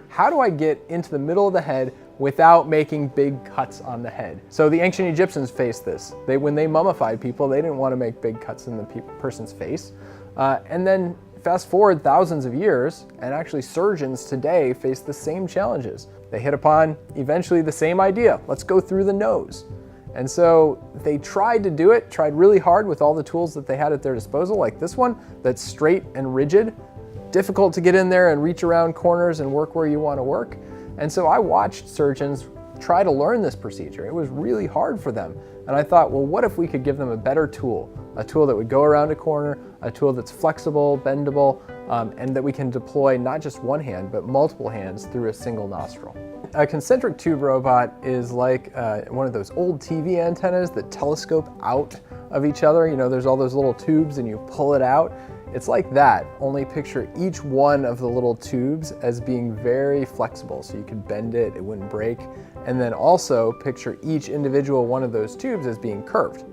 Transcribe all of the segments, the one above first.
how do I get into the middle of the head without making big cuts on the head? So the ancient Egyptians faced this. When they mummified people, they didn't want to make big cuts in the person's face. And then fast forward thousands of years, and actually surgeons today face the same challenges. They hit upon eventually the same idea. Let's go through the nose. And so they tried to do it, tried really hard with all the tools that they had at their disposal, like this one that's straight and rigid, difficult to get in there and reach around corners and work where you want to work. And so I watched surgeons try to learn this procedure. It was really hard for them. And I thought, well, what if we could give them a better tool? A tool that would go around a corner, a tool that's flexible, bendable, and that we can deploy not just one hand, but multiple hands through a single nostril. A concentric tube robot is like one of those old TV antennas that telescope out of each other. You know, there's all those little tubes and you pull it out. It's like that, only picture each one of the little tubes as being very flexible, so you could bend it, it wouldn't break. And then also picture each individual one of those tubes as being curved.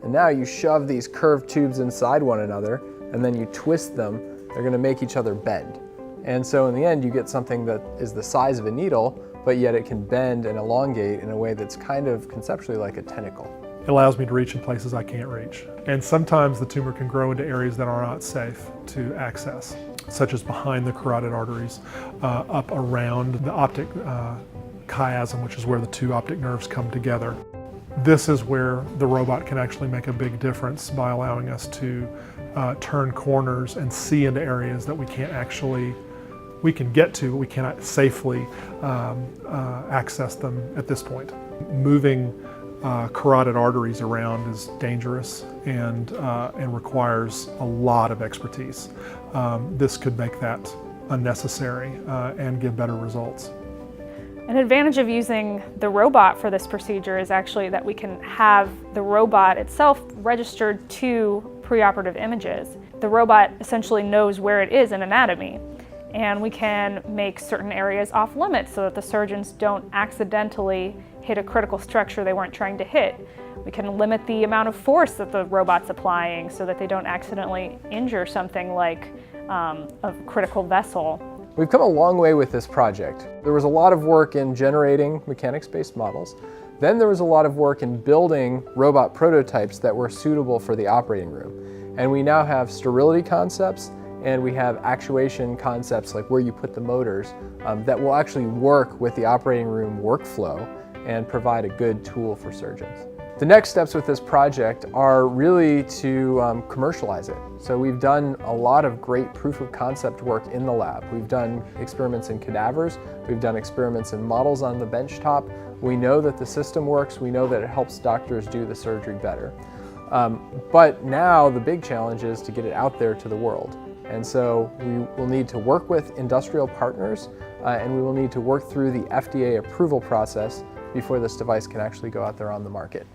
And now you shove these curved tubes inside one another, and then you twist them, they're gonna make each other bend. And so in the end, you get something that is the size of a needle, but yet it can bend and elongate in a way that's kind of conceptually like a tentacle. It allows me to reach in places I can't reach. And sometimes the tumor can grow into areas that are not safe to access, such as behind the carotid arteries, up around the optic chiasm, which is where the two optic nerves come together. This is where the robot can actually make a big difference by allowing us to turn corners and see into areas that we can get to, but we cannot safely access them at this point. Moving carotid arteries around is dangerous and requires a lot of expertise. This could make that unnecessary and give better results. An advantage of using the robot for this procedure is actually that we can have the robot itself registered to preoperative images. The robot essentially knows where it is in anatomy, and we can make certain areas off limits so that the surgeons don't accidentally hit a critical structure they weren't trying to hit. We can limit the amount of force that the robot's applying so that they don't accidentally injure something like a critical vessel. We've come a long way with this project. There was a lot of work in generating mechanics-based models. Then there was a lot of work in building robot prototypes that were suitable for the operating room. And we now have sterility concepts, and we have actuation concepts like where you put the motors that will actually work with the operating room workflow and provide a good tool for surgeons. The next steps with this project are really to commercialize it. So we've done a lot of great proof of concept work in the lab. We've done experiments in cadavers, we've done experiments in models on the benchtop. We know that the system works, we know that it helps doctors do the surgery better. But now the big challenge is to get it out there to the world. And so we will need to work with industrial partners and we will need to work through the FDA approval process before this device can actually go out there on the market.